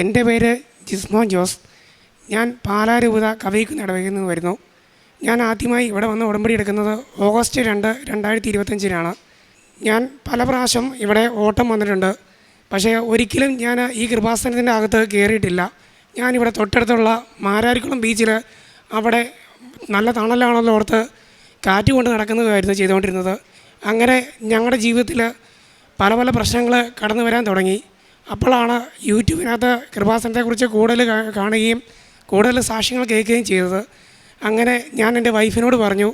എൻ്റെ പേര് ജിസ്മോൻ ജോസ്. ഞാൻ പാലാരൂപത കവയിക്കുന്ന് ഇടവകയിൽ നിന്ന് വരുന്നു. ഞാൻ ആദ്യമായി ഇവിടെ വന്ന് ഉടമ്പടി എടുക്കുന്നത് ഓഗസ്റ്റ് 2, 2025 ഞാൻ പല പ്രാവശ്യം ഇവിടെ ഓട്ടം വന്നിട്ടുണ്ട്. പക്ഷേ ഒരിക്കലും ഞാൻ ഈ കൃപാസനത്തിൻ്റെ അകത്ത് കയറിയിട്ടില്ല. ഞാനിവിടെ തൊട്ടടുത്തുള്ള മാരാരിക്കുളം ബീച്ചിൽ അവിടെ നല്ല തണലാണെന്ന് ഓർത്ത് കാറ്റ് കൊണ്ട് നടക്കുന്നതായിരുന്നു ചെയ്തുകൊണ്ടിരുന്നത്. അങ്ങനെ ഞങ്ങളുടെ ജീവിതത്തിൽ പല പല പ്രശ്നങ്ങൾ കടന്നു വരാൻ തുടങ്ങി. അപ്പോഴാണ് യൂട്യൂബിനകത്ത് കൃപാസനത്തെക്കുറിച്ച് കൂടുതൽ കാണുകയും കൂടുതൽ സാക്ഷ്യങ്ങൾ കേൾക്കുകയും ചെയ്തത്. അങ്ങനെ ഞാൻ എൻ്റെ വൈഫിനോട് പറഞ്ഞു,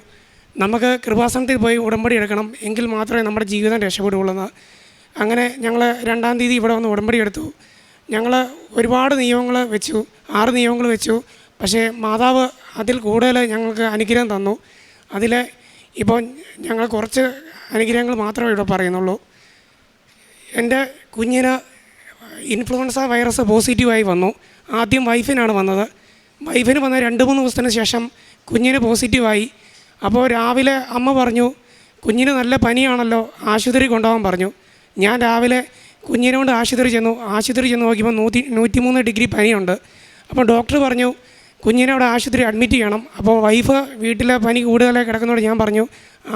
നമുക്ക് കൃപാസനത്തിൽ പോയി ഉടമ്പടി എടുക്കണം, എങ്കിൽ മാത്രമേ നമ്മുടെ ജീവിതം രക്ഷപ്പെടുകയുള്ളൂ എന്ന്. അങ്ങനെ ഞങ്ങൾ 2-ാം തീയതി ഇവിടെ വന്ന് ഉടമ്പടി എടുത്തു. ഞങ്ങൾ ഒരുപാട് നിയമങ്ങൾ വെച്ചു, 6 നിയമങ്ങൾ വെച്ചു. പക്ഷേ മാതാവ് അതിൽ കൂടുതൽ ഞങ്ങൾക്ക് അനുഗ്രഹം തന്നു. അതിൽ ഇപ്പോൾ ഞങ്ങൾ കുറച്ച് അനുഗ്രഹങ്ങൾ മാത്രമേ ഇവിടെ പറയുന്നുള്ളൂ. എൻ്റെ കുഞ്ഞിന് ഇൻഫ്ലുവൻസ വൈറസ് പോസിറ്റീവായി വന്നു. ആദ്യം വൈഫിനാണ് വന്നത്. വൈഫിന് വന്ന 2-3 ദിവസത്തിന് ശേഷം കുഞ്ഞിന് പോസിറ്റീവായി. അപ്പോൾ രാവിലെ അമ്മ പറഞ്ഞു, കുഞ്ഞിന് നല്ല പനിയാണല്ലോ, ആശുപത്രി കൊണ്ടുപോകാൻ പറഞ്ഞു. ഞാൻ രാവിലെ കുഞ്ഞിനെ കൊണ്ട് ആശുപത്രി ചെന്ന് നോക്കിയപ്പോൾ 103 ഡിഗ്രി പനിയുണ്ട്. അപ്പോൾ ഡോക്ടർ പറഞ്ഞു കുഞ്ഞിനെ അവിടെ ആശുപത്രി അഡ്മിറ്റ് ചെയ്യണം. അപ്പോൾ വൈഫ് വീട്ടിലെ പനി കൂടുതലായി കിടക്കുന്നതോട് ഞാൻ പറഞ്ഞു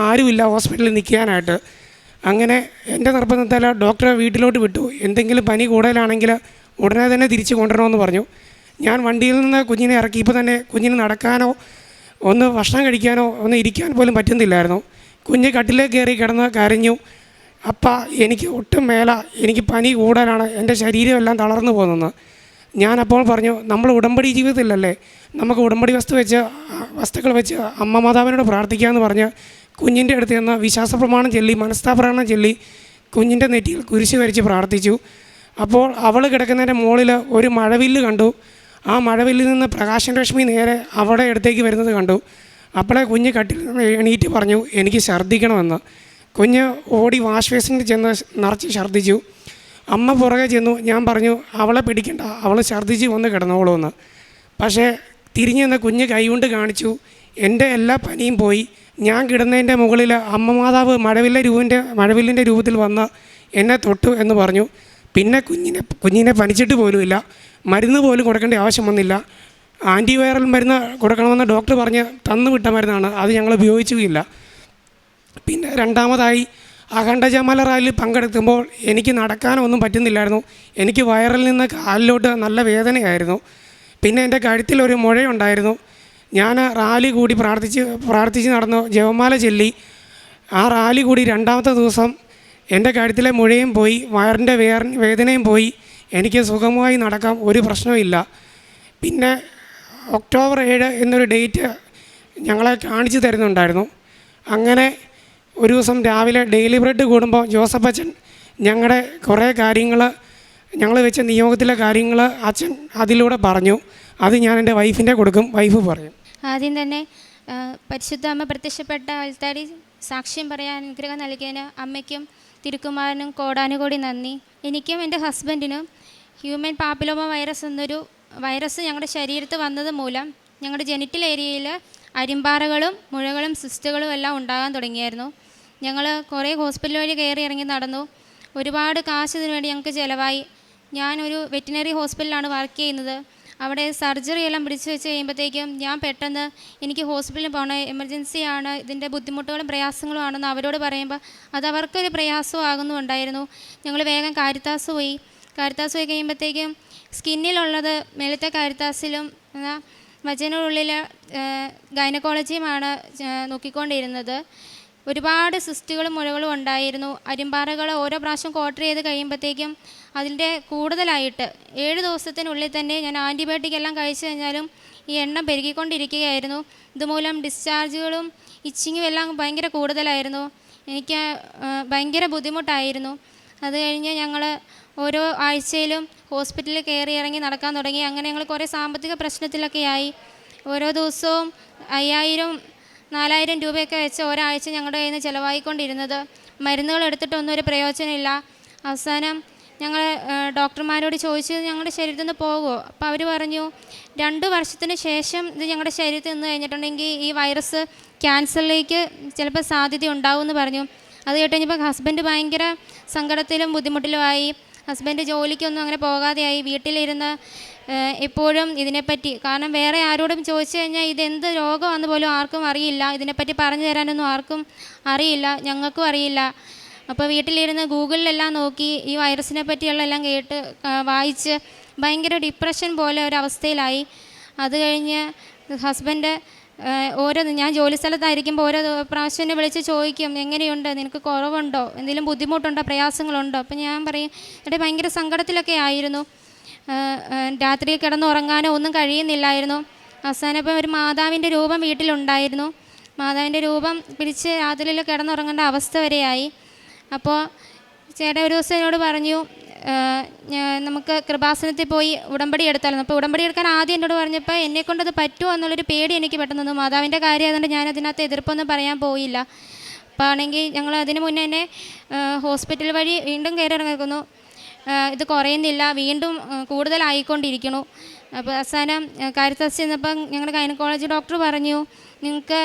ആരുമില്ല ഹോസ്പിറ്റലിൽ നിൽക്കാനായിട്ട്. അങ്ങനെ എൻ്റെ നിർബന്ധത്തിൽ ഡോക്ടറെ വീട്ടിലോട്ട് വിട്ടു. എന്തെങ്കിലും പനി കൂടുതലാണെങ്കിൽ ഉടനെ തന്നെ തിരിച്ച് കൊണ്ടുവരണമെന്ന് പറഞ്ഞു. ഞാൻ വണ്ടിയിൽ നിന്ന് കുഞ്ഞിനെ ഇറക്കിയപ്പോൾ തന്നെ കുഞ്ഞിന് നടക്കാനോ ഒന്ന് ഭക്ഷണം കഴിക്കാനോ ഒന്ന് ഇരിക്കാൻ പോലും പറ്റുന്നില്ലായിരുന്നു. കുഞ്ഞ് കട്ടിലേക്ക് കയറി കിടന്ന് കരഞ്ഞു. അപ്പാ എനിക്ക് ഒട്ടും മേല, എനിക്ക് പനി കൂടുതലാണ്, എൻ്റെ ശരീരമെല്ലാം തളർന്നു പോകുന്നെന്ന്. ഞാനപ്പോൾ പറഞ്ഞു, നമ്മൾ ഉടമ്പടി ജീവിതത്തിലല്ലേ, നമുക്ക് ഉടമ്പടി വസ്തുക്കൾ വെച്ച് അമ്മ മാതാവിനോട് പ്രാർത്ഥിക്കാമെന്ന് പറഞ്ഞ് കുഞ്ഞിൻ്റെ അടുത്ത് നിന്ന് വിശ്വാസ പ്രമാണം ചൊല്ലി മനസ്താപ്രമാണം ചൊല്ലി കുഞ്ഞിൻ്റെ നെറ്റിയിൽ കുരിശ് വരച്ച് പ്രാർത്ഥിച്ചു. അപ്പോൾ അവൾ കിടക്കുന്നതിൻ്റെ മുകളിൽ ഒരു മഴവില്ല് കണ്ടു. ആ മഴവില്ലിൽ നിന്ന് പ്രകാശരശ്മി നേരെ അവിടെ അടുത്തേക്ക് വരുന്നത് കണ്ടു. അപ്പോഴേ കുഞ്ഞ് കട്ടിൽ നിന്ന് എണീറ്റ് പറഞ്ഞു, എനിക്ക് ഛർദ്ദിക്കണമെന്ന്. കുഞ്ഞ് ഓടി വാഷ് ബേസിനിൽ ചെന്ന് നിറച്ച് ഛർദ്ദിച്ചു. അമ്മ പുറകെ ചെന്നു. ഞാൻ പറഞ്ഞു, അവളെ പിടിക്കണ്ട, അവൾ ഛർദ്ദിച്ച് വന്ന് കിടന്നോളൂന്ന്. പക്ഷേ തിരിഞ്ഞു നിന്ന് കുഞ്ഞ് കൈകൊണ്ട് കാണിച്ചു, എൻ്റെ എല്ലാ പനിയും പോയി. ഞാൻ കിടന്നതിൻ്റെ മുകളിൽ അമ്മ മാതാവ് മഴവില്ലിൻ്റെ രൂപത്തിൽ വന്ന് എന്നെ തൊട്ടു എന്ന് പറഞ്ഞു. പിന്നെ കുഞ്ഞിനെ പനിച്ചിട്ട് പോലുമില്ല, മരുന്ന് പോലും കൊടുക്കേണ്ട ആവശ്യം വന്നില്ല. ആൻറ്റിവൈറൽ മരുന്ന് കൊടുക്കണമെന്ന് ഡോക്ടർ പറഞ്ഞ് തന്നുവിട്ട മരുന്നാണ്, അത് ഞങ്ങൾ ഉപയോഗിച്ചുമില്ല. പിന്നെ രണ്ടാമതായി അഖണ്ഡജമാല റാലിയിൽ പങ്കെടുക്കുമ്പോൾ എനിക്ക് നടക്കാനൊന്നും പറ്റുന്നില്ലായിരുന്നു. എനിക്ക് വയറിൽ നിന്ന് കാലിലോട്ട് നല്ല വേദനയായിരുന്നു. പിന്നെ എൻ്റെ കഴുത്തിലൊരു മുഴയുണ്ടായിരുന്നു. ഞാൻ റാലി കൂടി പ്രാർത്ഥിച്ച് നടന്നു, ജപമാല ചൊല്ലി. ആ റാലി കൂടി 2-ാമത്തെ ദിവസം എൻ്റെ കഴുത്തിലെ മുഴയും പോയി, വയറിൻ്റെ വേദനയും പോയി. എനിക്ക് സുഖമായി നടക്കാം, ഒരു പ്രശ്നവുമില്ല. പിന്നെ ഒക്ടോബർ 7 എന്നൊരു ഡേറ്റ് ഞങ്ങളെ കാണിച്ചു തരുന്നുണ്ടായിരുന്നു. അങ്ങനെ ഒരു ദിവസം രാവിലെ ഡെയിലി ബ്രെഡ് കൂടുമ്പോൾ ജോസഫ് അച്ഛൻ ഞങ്ങളുടെ കുറേ കാര്യങ്ങൾ, ഞങ്ങൾ വെച്ച നിയോഗത്തിലെ കാര്യങ്ങൾ അച്ഛൻ അതിലൂടെ പറഞ്ഞു. അത് ഞാൻ എൻ്റെ വൈഫിൻ്റെ കൊടുക്കും, വൈഫ് പറയും. ആദ്യം തന്നെ പരിശുദ്ധ അമ്മ പ്രത്യക്ഷപ്പെട്ട ആൾത്താരി സാക്ഷ്യം പറയാൻ അനുഗ്രഹം നൽകിയതിന് അമ്മയ്ക്കും തിരുക്കുമാരനും കോടാനുകോടി നന്ദി. എനിക്കും എൻ്റെ ഹസ്ബൻഡിനും ഹ്യൂമൻ പാപ്പിലോമ വൈറസ് എന്നൊരു വൈറസ് ഞങ്ങളുടെ ശരീരത്ത് വന്നത് മൂലം ഞങ്ങളുടെ ജെനിറ്റൽ ഏരിയയിൽ അരിമ്പാറകളും മുഴകളും സിസ്റ്റുകളും എല്ലാം ഉണ്ടാകാൻ തുടങ്ങിയായിരുന്നു. ഞങ്ങൾ കുറേ ഹോസ്പിറ്റൽ വഴി കയറി ഇറങ്ങി നടന്നു. ഒരുപാട് കാശ് ഇതിനു വേണ്ടി ഞങ്ങൾക്ക് ചിലവായി. ഞാനൊരു വെറ്റിനറി ഹോസ്പിറ്റലിലാണ് വർക്ക് ചെയ്യുന്നത്. അവിടെ സർജറി എല്ലാം പിടിച്ചു വെച്ച് കഴിയുമ്പോഴത്തേക്കും ഞാൻ പെട്ടെന്ന് എനിക്ക് ഹോസ്പിറ്റലിൽ പോകണം, എമർജൻസിയാണ്, ഇതിൻ്റെ ബുദ്ധിമുട്ടുകളും പ്രയാസങ്ങളും ആണെന്ന് അവരോട് പറയുമ്പോൾ അത് അവർക്കൊരു പ്രയാസവും ആകുന്നുണ്ടായിരുന്നു. ഞങ്ങൾ വേഗം കാരിത്താസ് പോയി കഴിയുമ്പോഴത്തേക്കും സ്കിന്നിലുള്ളത് മേലത്തെ കാരിത്താസിലും വജനുള്ളിൽ ഗൈനക്കോളജിയുമാണ് നോക്കിക്കൊണ്ടിരുന്നത്. ഒരുപാട് സിസ്റ്റുകളും മുഴകളും ഉണ്ടായിരുന്നു. അരിമ്പാറകൾ ഓരോ പ്രാവശ്യം ക്വാർട്ടർ ചെയ്ത് കഴിയുമ്പോഴത്തേക്കും അതിൻ്റെ കൂടുതലായിട്ട് 7 ദിവസത്തിനുള്ളിൽ തന്നെ ഞാൻ ആൻറ്റിബയോട്ടിക് എല്ലാം കഴിച്ചു കഴിഞ്ഞാലും ഈ എണ്ണം പെരുകിക്കൊണ്ടിരിക്കുകയായിരുന്നു. ഇതുമൂലം ഡിസ്ചാർജുകളും ഇച്ചിങ്ങും എല്ലാം ഭയങ്കര കൂടുതലായിരുന്നു. എനിക്ക് ഭയങ്കര ബുദ്ധിമുട്ടായിരുന്നു. അത് കഴിഞ്ഞ് ഞങ്ങൾ ഓരോ ആഴ്ചയിലും ഹോസ്പിറ്റലിൽ കയറി ഇറങ്ങി നടക്കാൻ തുടങ്ങി. അങ്ങനെ ഞങ്ങൾ കുറേ സാമ്പത്തിക പ്രശ്നത്തിലൊക്കെ ആയി. ഓരോ ദിവസവും 5000-4000 രൂപയൊക്കെ വെച്ച് ഒരാഴ്ച ഞങ്ങളുടെ കയ്യിൽ നിന്ന് ചിലവായിക്കൊണ്ടിരുന്നത്. മരുന്നുകൾ എടുത്തിട്ടൊന്നും ഒരു പ്രയോജനമില്ല. അവസാനം ഞങ്ങൾ ഡോക്ടർമാരോട് ചോദിച്ചു, ഞങ്ങളുടെ ശരീരത്തിൽ നിന്ന് പോകുമോ? അപ്പോൾ അവർ പറഞ്ഞു 2 വർഷത്തിന് ശേഷം ഇത് ഞങ്ങളുടെ ശരീരത്തിൽ നിന്ന് കഴിഞ്ഞിട്ടുണ്ടെങ്കിൽ ഈ വൈറസ് ക്യാൻസറിലേക്ക് ചിലപ്പോൾ സാധ്യത ഉണ്ടാവുമെന്ന് പറഞ്ഞു. അത് കേട്ട് കഴിഞ്ഞപ്പോൾ ഹസ്ബൻഡ് ഭയങ്കര സങ്കടത്തിലും ബുദ്ധിമുട്ടിലുമായി. ഹസ്ബൻഡ് ജോലിക്കൊന്നും അങ്ങനെ പോകാതെയായി. വീട്ടിലിരുന്ന് എപ്പോഴും ഇതിനെപ്പറ്റി, കാരണം വേറെ ആരോടും ചോദിച്ചു കഴിഞ്ഞാൽ ഇതെന്ത് രോഗമാണെന്ന് പോലും ആർക്കും അറിയില്ല, ഇതിനെപ്പറ്റി പറഞ്ഞു തരാനൊന്നും ആർക്കും അറിയില്ല, ഞങ്ങൾക്കും അറിയില്ല. അപ്പോൾ വീട്ടിലിരുന്ന് ഗൂഗിളിലെല്ലാം നോക്കി ഈ വൈറസിനെ പറ്റിയുള്ള എല്ലാം കേട്ട് വായിച്ച് ഭയങ്കര ഡിപ്രഷൻ പോലെ ഒരവസ്ഥയിലായി. അത് കഴിഞ്ഞ് ഹസ്ബൻഡ് ഞാൻ ജോലി സ്ഥലത്തായിരിക്കുമ്പോൾ ഓരോ പ്രാവശ്യം എന്നെ വിളിച്ച് ചോദിക്കും, എങ്ങനെയുണ്ട്, നിനക്ക് കുറവുണ്ടോ, എന്തെങ്കിലും ബുദ്ധിമുട്ടുണ്ടോ, പ്രയാസങ്ങളുണ്ടോ? അപ്പം ഞാൻ പറയും എൻ്റെ ഭയങ്കര സങ്കടത്തിലൊക്കെ ആയിരുന്നു. രാത്രി കിടന്നുറങ്ങാനോ ഒന്നും കഴിയുന്നില്ലായിരുന്നു. അവസാനം ഇപ്പം ഒരു മാതാവിൻ്റെ രൂപം വീട്ടിലുണ്ടായിരുന്നു. മാതാവിൻ്റെ രൂപം പിടിച്ച് രാത്രിയിൽ കിടന്നുറങ്ങേണ്ട അവസ്ഥ വരെയായി. അപ്പോൾ ചേട്ടൻ ഒരു ദിവസം എന്നോട് പറഞ്ഞു, നമുക്ക് കൃപാസനത്തിൽ പോയി ഉടമ്പടി എടുത്തായിരുന്നു. അപ്പോൾ ഉടമ്പടി എടുക്കാൻ ആദ്യം എന്നോട് പറഞ്ഞപ്പോൾ എന്നെക്കൊണ്ടത് പറ്റുമോ എന്നുള്ളൊരു പേടി എനിക്ക് പെട്ടെന്ന് വന്നു. മാതാവിൻ്റെ കാര്യം ആയതുകൊണ്ട് ഞാൻ അതിനകത്ത് എതിർപ്പൊന്നും പറയാൻ പോയില്ല. അപ്പോൾ ആണെങ്കിൽ ഞങ്ങൾ അതിന് മുന്നേ തന്നെ ഹോസ്പിറ്റൽ വഴി വീണ്ടും കയറി ഇറങ്ങിക്കുന്നു. ഇത് കുറയുന്നില്ല, വീണ്ടും കൂടുതലായിക്കൊണ്ടിരിക്കുന്നു. അപ്പോൾ അവസാനം കാരിത്താസ് ചെന്നപ്പം ഞങ്ങളുടെ ഗൈനക്കോളജി ഡോക്ടർ പറഞ്ഞു, നിങ്ങൾക്ക്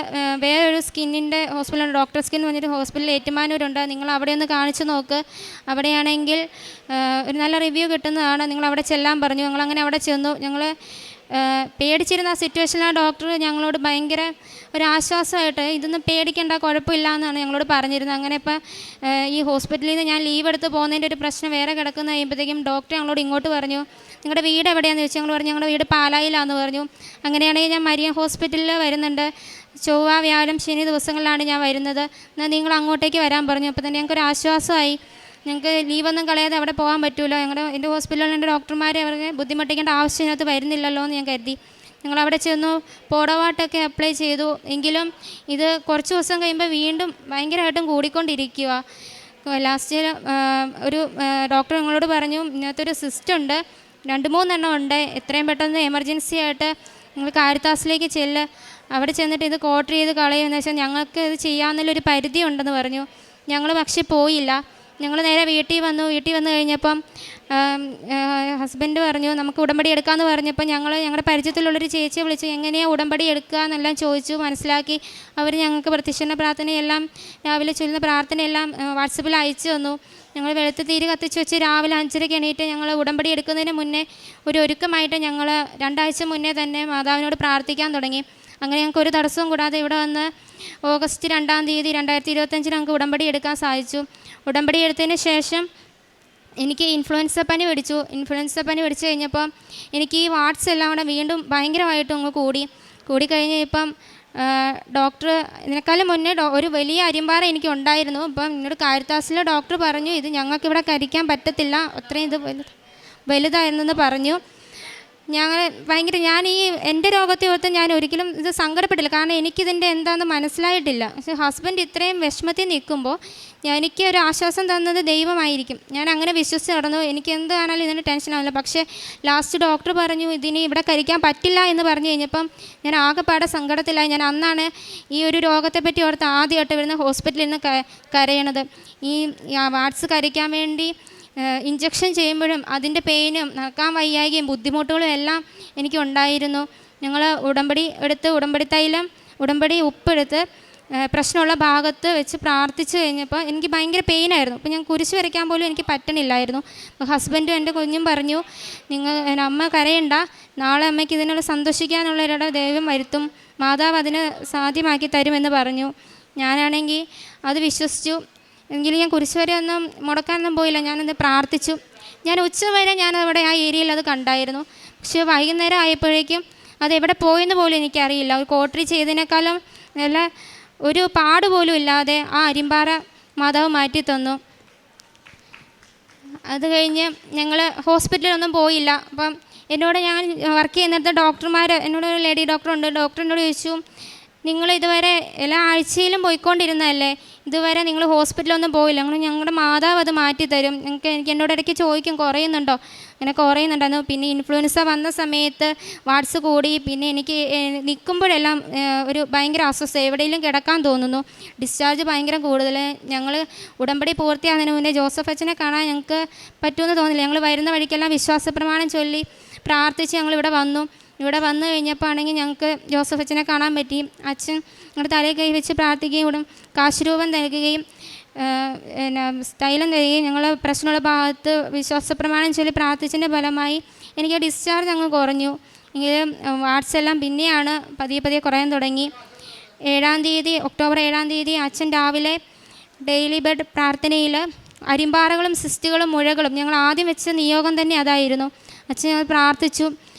വേറൊരു സ്കിന്നിൻ്റെ ഹോസ്പിറ്റലുണ്ട്, ഡോക്ടർ സ്കിൻ എന്ന് പറഞ്ഞിട്ട് ഹോസ്പിറ്റലിൽ ഏറ്റുമാനൂരുണ്ട്, നിങ്ങൾ അവിടെ ഒന്ന് കാണിച്ച് നോക്ക്, അവിടെയാണെങ്കിൽ ഒരു നല്ല റിവ്യൂ കിട്ടുന്നതാണ്, നിങ്ങൾ അവിടെ ചെല്ലാൻ പറഞ്ഞു. ഞങ്ങളങ്ങനെ അവിടെ ചെന്നു. ഞങ്ങൾ പേടിച്ചിരുന്ന ആ സിറ്റുവേഷനിൽ ആ ഡോക്ടർ ഞങ്ങളോട് ഭയങ്കര ഒരാശ്വാസമായിട്ട് ഇതൊന്നും പേടിക്കേണ്ട, കുഴപ്പമില്ല എന്നാണ് ഞങ്ങളോട് പറഞ്ഞിരുന്നത്. അങ്ങനെ ഇപ്പം ഈ ഹോസ്പിറ്റലിൽ നിന്ന് ഞാൻ ലീവ് എടുത്ത് പോകുന്നതിൻ്റെ ഒരു പ്രശ്നം വേറെ കിടക്കുന്ന കഴിയുമ്പോഴത്തേക്കും ഡോക്ടർ ഞങ്ങളോട് ഇങ്ങോട്ട് പറഞ്ഞു, നിങ്ങളുടെ വീട് എവിടെയാണെന്ന് ചോദിച്ചു. ഞങ്ങൾ പറഞ്ഞു ഞങ്ങളുടെ വീട് പാലായിലാണെന്ന് പറഞ്ഞു. അങ്ങനെയാണെങ്കിൽ ഞാൻ മരിയൻ ഹോസ്പിറ്റലിൽ വരുന്നുണ്ട്, ചൊവ്വ വ്യാഴം ശനി ദിവസങ്ങളിലാണ് ഞാൻ വരുന്നത്, എന്നാൽ നിങ്ങൾ അങ്ങോട്ടേക്ക് വരാൻ പറഞ്ഞു. അപ്പോൾ തന്നെ ഞങ്ങൾക്കൊരു ആശ്വാസമായി. ഞങ്ങൾക്ക് ലീവൊന്നും കളയാതെ അവിടെ പോകാൻ പറ്റുമല്ലോ, എൻ്റെ ഹോസ്പിറ്റലിൽ എൻ്റെ ഡോക്ടർമാരെ അവർക്ക് ബുദ്ധിമുട്ടിക്കേണ്ട ആവശ്യത്തിനകത്ത് വരുന്നില്ലല്ലോ എന്ന് ഞാൻ കരുതി. ഞങ്ങളവിടെ ചെന്നു, പോഡോവാട്ടൊക്കെ അപ്ലൈ ചെയ്തു. എങ്കിലും ഇത് കുറച്ച് ദിവസം കഴിയുമ്പോൾ വീണ്ടും ഭയങ്കരമായിട്ടും കൂടിക്കൊണ്ടിരിക്കുക. ലാസ്റ്റ് ഒരു ഡോക്ടർ ഞങ്ങളോട് പറഞ്ഞു, ഇതിനകത്തൊരു സിസ്റ്റ് ഉണ്ട്, 2-3 എണ്ണം ഉണ്ട്, എത്രയും പെട്ടെന്ന് എമർജൻസി ആയിട്ട് നിങ്ങൾ കാരിത്താസിലേക്ക് ചെല്ല്, അവിടെ ചെന്നിട്ട് ഇത് കോട്ടർ ചെയ്ത് കളയുമെന്ന് വെച്ചാൽ ഞങ്ങൾക്ക് ഇത് ചെയ്യാമെന്നുള്ളൊരു പരിധി ഉണ്ടെന്ന് പറഞ്ഞു. ഞങ്ങൾ പക്ഷേ പോയില്ല. ഞങ്ങൾ നേരെ വീട്ടിൽ വന്നു കഴിഞ്ഞപ്പം ഹസ്ബൻഡ് പറഞ്ഞു നമുക്ക് ഉടമ്പടി എടുക്കാമെന്ന് പറഞ്ഞപ്പോൾ ഞങ്ങളുടെ പരിചയത്തിലുള്ളൊരു ചേച്ചിയെ വിളിച്ച് എങ്ങനെയാണ് ഉടമ്പടി എടുക്കുക എന്നെല്ലാം ചോദിച്ചു, മനസ്സിലാക്കി. അവർ ഞങ്ങൾക്ക് പ്രത്യക്ഷണ പ്രാർത്ഥനയെല്ലാം രാവിലെ ചൊല്ലുന്ന പ്രാർത്ഥനയെല്ലാം വാട്സപ്പിൽ അയച്ചു തന്നു. ഞങ്ങൾ വെളുത്ത് തീര് കത്തിച്ച് വെച്ച് രാവിലെ 5:30 എണീറ്റ് ഞങ്ങൾ ഉടമ്പടി എടുക്കുന്നതിന് മുന്നേ ഒരു ഒരുക്കമായിട്ട് ഞങ്ങൾ 2 ആഴ്ച മുന്നേ തന്നെ മാതാവിനോട് പ്രാർത്ഥിക്കാൻ തുടങ്ങി. അങ്ങനെ ഞങ്ങൾക്ക് ഒരു തടസ്സവും കൂടാതെ ഇവിടെ വന്ന് ഓഗസ്റ്റ് 2-ാം തീയതി 2025 ഞങ്ങൾക്ക് ഉടമ്പടി എടുക്കാൻ സാധിച്ചു. ഉടമ്പടി എടുത്തതിന് ശേഷം എനിക്ക് ഇൻഫ്ലുവൻസ പനി പിടിച്ചു കഴിഞ്ഞപ്പോൾ എനിക്ക് ഈ വാട്സ് എല്ലാം കൂടെ വീണ്ടും ഭയങ്കരമായിട്ടും അങ്ങ് കൂടിക്കഴിഞ്ഞ് ഇപ്പം ഡോക്ടർ ഇതിനേക്കാളും മുന്നേ ഒരു വലിയ അരിമ്പാറ എനിക്ക് ഉണ്ടായിരുന്നു. അപ്പം എന്നോട് കാരിത്താസിലെ ഡോക്ടർ പറഞ്ഞു ഇത് ഞങ്ങൾക്കിവിടെ കരിക്കാൻ പറ്റത്തില്ല, അത്രയും ഇത് വലുതായിരുന്നെന്ന് പറഞ്ഞു. ഞാൻ ഈ എൻ്റെ രോഗത്തെ ഓർത്ത് ഞാൻ ഒരിക്കലും ഇത് സങ്കടപ്പെട്ടില്ല, കാരണം എനിക്കിതിൻ്റെ എന്താണെന്ന് മനസ്സിലായിട്ടില്ല. പക്ഷേ ഹസ്ബൻഡ് ഇത്രയും വിഷമത്തിൽ നിൽക്കുമ്പോൾ എനിക്ക് ഒരു ആശ്വാസം തന്നത് ദൈവമായിരിക്കും. ഞാൻ അങ്ങനെ വിശ്വസിച്ച് നടന്നു. എനിക്ക് എന്താണെങ്കിലും ഇതിന് ടെൻഷനാവില്ല. പക്ഷേ ലാസ്റ്റ് ഡോക്ടർ പറഞ്ഞു ഇതിന് ഇവിടെ കഴിക്കാൻ പറ്റില്ല എന്ന് പറഞ്ഞു കഴിഞ്ഞപ്പം ഞാൻ ആകെപ്പാടെ സങ്കടത്തിലായി. ഞാൻ അന്നാണ് ഈ ഒരു രോഗത്തെപ്പറ്റി ഓർത്ത് ആദ്യമായിട്ട് വരുന്ന ഹോസ്പിറ്റലിൽ നിന്ന് കരയണത്. ഈ വാട്സ് കരിക്കാൻ വേണ്ടി ഇഞ്ചക്ഷൻ ചെയ്യുമ്പോഴും അതിൻ്റെ പെയിനും നടക്കാൻ വയ്യായ്കയും ബുദ്ധിമുട്ടുകളും എല്ലാം എനിക്കുണ്ടായിരുന്നു. ഞങ്ങൾ ഉടമ്പടി എടുത്ത് ഉടമ്പടി ഉപ്പെടുത്ത് പ്രശ്നമുള്ള ഭാഗത്ത് വെച്ച് പ്രാർത്ഥിച്ച് കഴിഞ്ഞപ്പോൾ എനിക്ക് ഭയങ്കര പെയിനായിരുന്നു. അപ്പോൾ ഞാൻ കുരിശ് വരയ്ക്കാൻ പോലും എനിക്ക് പറ്റണില്ലായിരുന്നു. അപ്പോൾ ഹസ്ബൻഡും എൻ്റെ കുഞ്ഞും പറഞ്ഞു അമ്മ കരയണ്ട, നാളെ അമ്മയ്ക്ക് ഇതിനുള്ള സന്തോഷിക്കാനുള്ളവരുടെ ദൈവം വരുത്തും, മാതാവ് അതിന് സാധ്യമാക്കി തരുമെന്ന് പറഞ്ഞു. ഞാനാണെങ്കിൽ അത് വിശ്വസിച്ചു. എങ്കിലും ഞാൻ കുരിശ് വരെ ഒന്നും മുടക്കാനൊന്നും പോയില്ല, ഞാനത് പ്രാർത്ഥിച്ചു. ഞാൻ ഉച്ചവരെ അവിടെ ആ ഏരിയയിൽ അത് കണ്ടായിരുന്നു. പക്ഷേ വൈകുന്നേരം ആയപ്പോഴേക്കും അതെവിടെ പോയെന്ന് പോലും എനിക്കറിയില്ല. ഒരു കോട്ടറി ചെയ്തതിനേക്കാളും നല്ല ഒരു പാട് പോലും ഇല്ലാതെ ആ അരിമ്പാറ മാതാവ് മാറ്റി തന്നു. അത് കഴിഞ്ഞ് ഞങ്ങൾ ഹോസ്പിറ്റലിലൊന്നും പോയില്ല. അപ്പം ഞാൻ വർക്ക് ചെയ്യുന്നിടത്ത് ഡോക്ടർമാർ എന്നോട് ഒരു ലേഡി ഡോക്ടറുണ്ട്. ഡോക്ടറിനോട് ചോദിച്ചു നിങ്ങൾ ഇതുവരെ എല്ലാ ആഴ്ചയിലും പോയിക്കൊണ്ടിരുന്നതല്ലേ, ഇതുവരെ നിങ്ങൾ ഹോസ്പിറ്റലൊന്നും പോയില്ല, ഞങ്ങളുടെ മാതാവ് അത് മാറ്റിത്തരും. എനിക്ക് എന്നോട് ഇടയ്ക്ക് ചോദിക്കും കുറയുന്നുണ്ടോ, അങ്ങനെ കുറയുന്നുണ്ടായിരുന്നു. പിന്നെ ഇൻഫ്ലുവൻസ വന്ന സമയത്ത് വാട്സ് കൂടി. പിന്നെ എനിക്ക് നിൽക്കുമ്പോഴെല്ലാം ഒരു ഭയങ്കര അസ്വസ്ഥ, എവിടെയെങ്കിലും കിടക്കാൻ തോന്നുന്നു, ഡിസ്ചാർജ് ഭയങ്കര കൂടുതൽ. ഞങ്ങൾ ഉടമ്പടി പൂർത്തിയാകുന്നതിന് മുന്നേ ജോസഫ് അച്ഛനെ കാണാൻ ഞങ്ങൾക്ക് പറ്റുമെന്ന് തോന്നില്ല. ഞങ്ങൾ വരുന്ന വഴിക്കെല്ലാം വിശ്വാസ പ്രമാണം ചൊല്ലി പ്രാർത്ഥിച്ച് ഞങ്ങളിവിടെ വന്നു. ഇവിടെ വന്നു കഴിഞ്ഞപ്പോൾ ആണെങ്കിൽ ഞങ്ങൾക്ക് ജോസഫ് അച്ഛനെ കാണാൻ പറ്റി. അച്ഛൻ ഞങ്ങളുടെ തലയിൽ കൈ വെച്ച് പ്രാർത്ഥിക്കുകയും കാശുരൂപം നൽകുകയും പിന്നെ തൈലം തരികയും ഞങ്ങൾ പ്രശ്നമുള്ള ഭാഗത്ത് വിശ്വാസപ്രമാണം ചൊല്ലി പ്രാർത്ഥിച്ചതിൻ്റെ ഫലമായി എനിക്ക് ഡിസ്ചാർജ് അങ്ങ് കുറഞ്ഞു. എങ്കിലും വാട്സ് എല്ലാം പിന്നെയാണ് പതിയെ കുറയാൻ തുടങ്ങി. ഒക്ടോബർ 7 അച്ഛൻ രാവിലെ ഡെയിലി ബെഡ് പ്രാർത്ഥനയിൽ അരിമ്പാറകളും സിസ്റ്റുകളും മുഴകളും ഞങ്ങൾ ആദ്യം വെച്ച നിയോഗം തന്നെ അതായിരുന്നു. അച്ഛൻ ഞങ്ങൾ പ്രാർത്ഥിച്ചു.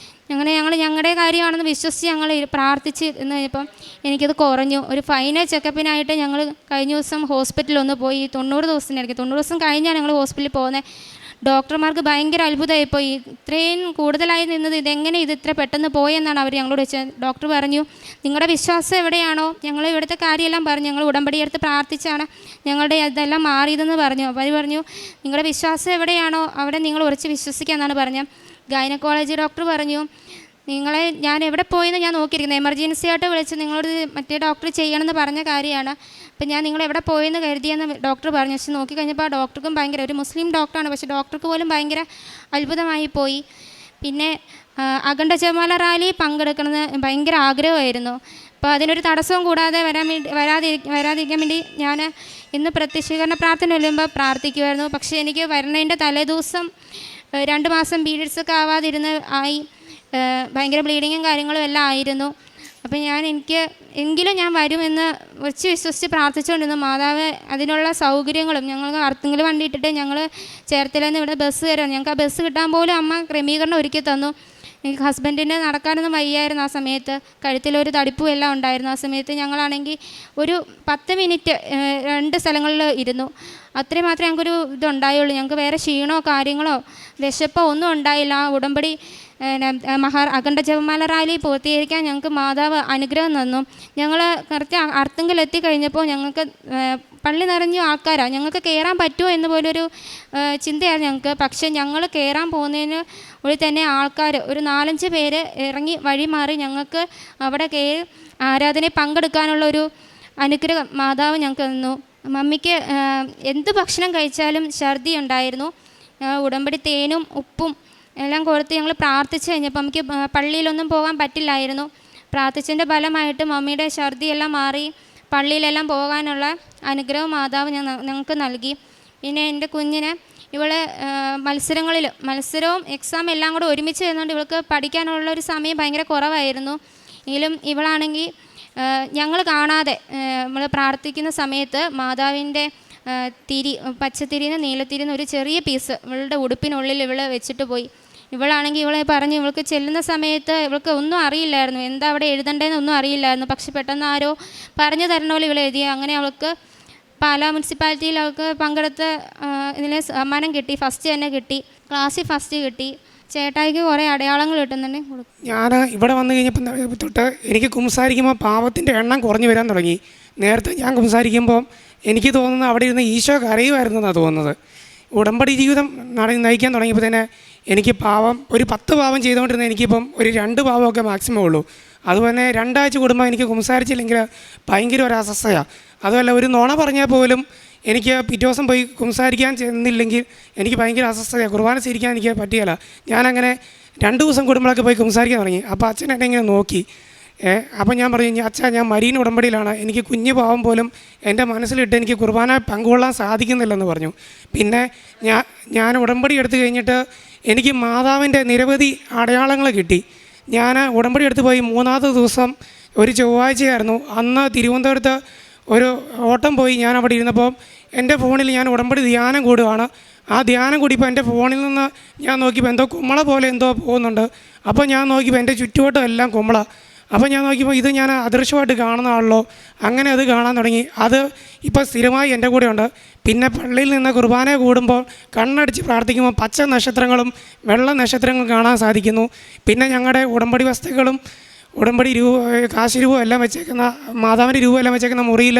ഞങ്ങൾ ഞങ്ങളുടെ കാര്യമാണെന്ന് വിശ്വസിച്ച് ഞങ്ങൾ പ്രാർത്ഥിച്ച് എന്ന് കഴിഞ്ഞപ്പം എനിക്കത് കുറഞ്ഞു. ഒരു ഫൈനൽ ചെക്കപ്പിനായിട്ട് ഞങ്ങൾ കഴിഞ്ഞ ദിവസം ഹോസ്പിറ്റലിൽ ഒന്ന് പോയി. 90 ദിവസം കഴിഞ്ഞാണ് ഞങ്ങൾ ഹോസ്പിറ്റലിൽ പോകുന്നത്. ഡോക്ടർമാർക്ക് ഭയങ്കര അത്ഭുതമായിപ്പോയി. ഇത്രയും കൂടുതലായി നിന്നത് ഇതെങ്ങനെ ഇത് ഇത്ര പെട്ടെന്ന് പോയെന്നാണ് അവർ ഞങ്ങളോട് വെച്ചത്. ഡോക്ടർ പറഞ്ഞു, നിങ്ങളുടെ വിശ്വാസം എവിടെയാണോ, ഞങ്ങൾ ഇവിടുത്തെ കാര്യമെല്ലാം പറഞ്ഞു, ഞങ്ങൾ ഉടമ്പടി എടുത്ത് പ്രാർത്ഥിച്ചാണ് ഞങ്ങളുടെ ഇതെല്ലാം മാറിയതെന്ന് പറഞ്ഞു. അപ്പോൾ അവർ പറഞ്ഞു, നിങ്ങളുടെ വിശ്വാസം എവിടെയാണോ അവിടെ നിങ്ങൾ ഉറച്ച് വിശ്വസിക്കാമെന്നാണ് പറഞ്ഞത്. ഗൈനക്കോളജി ഡോക്ടർ പറഞ്ഞു, നിങ്ങളെ ഞാൻ എവിടെ പോയെന്ന് ഞാൻ നോക്കിയിരിക്കുന്നത്, എമർജൻസി ആയിട്ട് വിളിച്ച് നിങ്ങളോട് മറ്റേ ഡോക്ടർ ചെയ്യണമെന്ന് പറഞ്ഞ കാര്യമാണ്. അപ്പം ഞാൻ നിങ്ങൾ എവിടെ പോയെന്ന് കരുതിയെന്ന് ഡോക്ടർ പറഞ്ഞു. പക്ഷെ നോക്കിക്കഴിഞ്ഞപ്പോൾ ആ ഡോക്ടർക്കും ഭയങ്കര, ഒരു മുസ്ലിം ഡോക്ടറാണ്, പക്ഷേ ഡോക്ടർക്ക് പോലും ഭയങ്കര അത്ഭുതമായി പോയി. പിന്നെ അഖണ്ഡ ജപമാല റാലി പങ്കെടുക്കണമെന്ന് ഭയങ്കര ആഗ്രഹമായിരുന്നു. അപ്പോൾ അതിനൊരു തടസ്സവും കൂടാതെ വരാതിരിക്കാൻ വേണ്ടി ഞാൻ ഇന്ന് പ്രത്യക്ഷീകരണ പ്രാർത്ഥന വരുമ്പോൾ പ്രാർത്ഥിക്കുമായിരുന്നു. പക്ഷേ എനിക്ക് വരുന്നതിൻ്റെ തലേദിവസം 2 മാസം പീരിയഡ്സൊക്കെ ഭയങ്കര ബ്ലീഡിങ്ങും കാര്യങ്ങളും എല്ലാം ആയിരുന്നു. അപ്പം എങ്കിലും ഞാൻ വരുമെന്ന് വെച്ച് വിശ്വസിച്ച് പ്രാർത്ഥിച്ചുകൊണ്ടിരുന്നു. മാതാവ് അതിനുള്ള സൗകര്യങ്ങളും ഞങ്ങൾക്ക് അർത്തുങ്കൽ വണ്ടി ഇട്ടിട്ട് ഞങ്ങൾ ചേർത്തലയിൽ നിന്ന് ഇവിടെ ബസ് കയറും. ഞങ്ങൾക്ക് ആ ബസ് കിട്ടാൻ പോലും അമ്മ ക്രമീകരണം ഒരുക്കി തന്നു. എനിക്ക് ഹസ്ബൻഡിന് നടക്കാനൊന്നും വയ്യായിരുന്നു. ആ സമയത്ത് കഴുത്തിലൊരു തടിപ്പും എല്ലാം ഉണ്ടായിരുന്നു. ആ സമയത്ത് ഞങ്ങളാണെങ്കിൽ ഒരു 10 മിനിറ്റ് 2 സ്ഥലങ്ങളിൽ ഇരുന്നു. അത്രയും മാത്രമേ ഞങ്ങൾക്കൊരു ഇതുണ്ടായുള്ളൂ. ഞങ്ങൾക്ക് വേറെ ക്ഷീണമോ കാര്യങ്ങളോ വിശപ്പോ ഒന്നും ഉണ്ടായില്ല. ആ ഉടമ്പടി അഖണ്ഡ ജപമാല റാലി പൂർത്തീകരിക്കാൻ ഞങ്ങൾക്ക് മാതാവ് അനുഗ്രഹം തന്നു. ഞങ്ങൾ കറക്റ്റ് അർത്തുങ്കൽ എത്തിക്കഴിഞ്ഞപ്പോൾ ഞങ്ങൾക്ക് പള്ളി നിറഞ്ഞ ആൾക്കാരാണ്. ഞങ്ങൾക്ക് കയറാൻ പറ്റുമോ എന്ന് പോലൊരു ചിന്തയാണ് ഞങ്ങൾക്ക്. പക്ഷേ ഞങ്ങൾ കയറാൻ പോകുന്നതിന് ഉള്ളിൽ തന്നെ ആൾക്കാർ ഒരു 4-5 പേര് ഇറങ്ങി വഴി മാറി ഞങ്ങൾക്ക് അവിടെ കയറി ആരാധനയിൽ പങ്കെടുക്കാനുള്ളൊരു അനുഗ്രഹം മാതാവ് ഞങ്ങൾക്ക് തന്നു. മമ്മിക്ക് എന്ത് ഭക്ഷണം കഴിച്ചാലും ഛർദി ഉണ്ടായിരുന്നു. ഉടമ്പടി തേനും ഉപ്പും എല്ലാം കൊടുത്ത് ഞങ്ങൾ പ്രാർത്ഥിച്ച് കഴിഞ്ഞപ്പോൾ മമ്മിക്ക് പള്ളിയിലൊന്നും പോകാൻ പറ്റില്ലായിരുന്നു. പ്രാർത്ഥിച്ചതിൻ്റെ ഫലമായിട്ട് മമ്മിയുടെ ഛർദിയെല്ലാം മാറി പള്ളിയിലെല്ലാം പോകാനുള്ള അനുഗ്രഹം മാതാവ് ഞങ്ങൾക്ക് നൽകി. പിന്നെ എൻ്റെ കുഞ്ഞിന് ഇവളെ മത്സരവും എക്സാം എല്ലാം കൂടെ ഒരുമിച്ച് വരുന്നതുകൊണ്ട് ഇവൾക്ക് പഠിക്കാനുള്ള ഒരു സമയം ഭയങ്കര കുറവായിരുന്നു. എങ്കിലും ഇവളാണെങ്കിൽ ഞങ്ങൾ കാണാതെ നമ്മൾ പ്രാർത്ഥിക്കുന്ന സമയത്ത് മാതാവിൻ്റെ പച്ചത്തിരിന്ന് നീലത്തിരിന്ന് ഒരു ചെറിയ പീസ് ഇവളുടെ ഉടുപ്പിനുള്ളിൽ ഇവൾ വെച്ചിട്ട് പോയി. ഇവളാണെങ്കിൽ ഇവളെ പറഞ്ഞ് ഇവൾക്ക് ചെല്ലുന്ന സമയത്ത് ഇവൾക്ക് ഒന്നും അറിയില്ലായിരുന്നു, എന്താ അവിടെ എഴുതേണ്ടതെന്നൊന്നും അറിയില്ലായിരുന്നു. പക്ഷെ പെട്ടെന്ന് ആരോ പറഞ്ഞു തരണ പോലെ ഇവൾ എഴുതി. അങ്ങനെ അവൾക്ക് പാലാ മുനിസിപ്പാലിറ്റിയിൽ അവൾക്ക് പങ്കെടുത്ത് ഇതിന് സമ്മാനം കിട്ടി. ഫസ്റ്റ് തന്നെ കിട്ടി, ക്ലാസ്സിൽ ഫസ്റ്റ് കിട്ടി. ചേട്ടായിക്ക് കുറേ അടയാളങ്ങൾ കിട്ടുന്നുണ്ട്. ഞാൻ ഇവിടെ വന്നു കഴിഞ്ഞപ്പോൾ തൊട്ട് എനിക്ക് കുംസാരിക്കുമ്പോൾ പാപത്തിൻ്റെ എണ്ണം കുറഞ്ഞു വരാൻ തുടങ്ങി. നേരത്തെ ഞാൻ കുംസാരിക്കുമ്പോൾ എനിക്ക് തോന്നുന്നത് അവിടെ ഇരുന്ന് ഈശോ കരയുമായിരുന്നു എന്നാണ് തോന്നുന്നത്. ഉടമ്പടി ജീവിതം നയിക്കാൻ തുടങ്ങിയപ്പോൾ തന്നെ എനിക്ക് ഒരു 10 പാപം ചെയ്തുകൊണ്ടിരുന്ന എനിക്കിപ്പം ഒരു 2 പാപമൊക്കെ മാക്സിമം ഉള്ളൂ. അതുപോലെ 2 ആഴ്ച കൂടുമ്പോൾ എനിക്ക് കുംസാരിച്ചില്ലെങ്കിൽ ഭയങ്കര ഒരു അസ്വസ്ഥയാണ്. അതുമല്ല, ഒരു നുണ പറഞ്ഞാൽ പോലും എനിക്ക് പിറ്റേ ദിവസം പോയി കുംസാരിക്കാൻ ചെന്നില്ലെങ്കിൽ എനിക്ക് ഭയങ്കര അസ്വസ്ഥതയാണ്. കുർബാന സ്വീകരിക്കാൻ എനിക്ക് പറ്റിയല്ല. ഞാനങ്ങനെ 2 ദിവസം കൂടുമ്പോഴൊക്കെ പോയി കുംസാരിക്കാൻ തുടങ്ങി. അപ്പോൾ അച്ഛൻ എന്നെ ഇങ്ങനെ നോക്കി. അപ്പോൾ ഞാൻ പറഞ്ഞു, അച്ഛാ ഞാൻ മരീൻ ഉടമ്പടിയിലാണ്, എനിക്ക് കുഞ്ഞു പാവം പോലും എൻ്റെ മനസ്സിലിട്ട് എനിക്ക് കുർബാന പങ്കുകൊള്ളാൻ സാധിക്കുന്നില്ലെന്ന് പറഞ്ഞു. പിന്നെ ഞാൻ ഉടമ്പടി എടുത്തു കഴിഞ്ഞിട്ട് എനിക്ക് മാതാവിൻ്റെ നിരവധി അടയാളങ്ങൾ കിട്ടി. ഞാൻ ഉടമ്പടി എടുത്ത് പോയി 3ാമത്തെ ദിവസം ഒരു ചൊവ്വാഴ്ചയായിരുന്നു. അന്ന് തിരുവനന്തപുരത്ത് ഒരു ഓട്ടം പോയി. ഞാൻ അവിടെ ഇരുന്നപ്പോൾ എൻ്റെ ഫോണിൽ ഞാൻ ഉടമ്പടി ധ്യാനം കൂടുകയാണ്. ആ ധ്യാനം കൂടിയപ്പോൾ എൻ്റെ ഫോണിൽ നിന്ന് ഞാൻ നോക്കിയപ്പോൾ എന്തോ കുമ്മള പോലെ എന്തോ പോകുന്നുണ്ട്. അപ്പോൾ ഞാൻ നോക്കിയപ്പോൾ എൻ്റെ ചുറ്റുവട്ടം എല്ലാം കുമ്മള. അപ്പോൾ ഞാൻ നോക്കിയപ്പോൾ ഇത് ഞാൻ അദൃശ്യമായിട്ട് കാണുന്നതാണല്ലോ. അങ്ങനെ അത് കാണാൻ തുടങ്ങി. അത് ഇപ്പോൾ സ്ഥിരമായി എൻ്റെ കൂടെ ഉണ്ട്. പിന്നെ പള്ളിയിൽ നിന്ന് കുർബാന കൂടുമ്പോൾ കണ്ണടിച്ച് പ്രാർത്ഥിക്കുമ്പോൾ പച്ച നക്ഷത്രങ്ങളും വെള്ള നക്ഷത്രങ്ങളും കാണാൻ സാധിക്കുന്നു. പിന്നെ ഞങ്ങളുടെ ഉടമ്പടി വസ്തുക്കളും ഉടമ്പടി കാശ് രൂപം എല്ലാം വെച്ചേക്കുന്ന മാതാവിൻ്റെ രൂപം എല്ലാം വെച്ചേക്കുന്ന മുറിയിൽ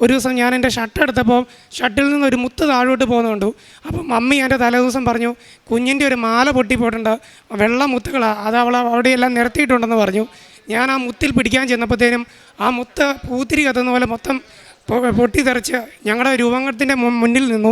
ഒരു ദിവസം ഞാൻ എൻ്റെ ഷർട്ട് എടുത്തപ്പോൾ ഷർട്ടിൽ നിന്ന് ഒരു മുത്ത് താഴോട്ട് പോകുന്നുണ്ട്. അപ്പം മമ്മി എൻ്റെ തലേദിവസം പറഞ്ഞു, കുഞ്ഞിൻ്റെ ഒരു മാല പൊട്ടിപ്പോയിട്ടുണ്ട്, വെള്ള മുത്തുകളാണ്, അത് അവിടെയെല്ലാം നിരത്തിയിട്ടുണ്ടെന്ന് പറഞ്ഞു. ഞാൻ ആ മുത്തിൽ പിടിക്കാൻ ചെന്നപ്പോഴത്തേനും ആ മുത്ത് പൂത്തിരി കത്തുന്ന പോലെ മൊത്തം പൊട്ടിത്തെറിച്ച് ഞങ്ങളുടെ രൂപത്തിൻ്റെ മുന്നിൽ നിന്നു.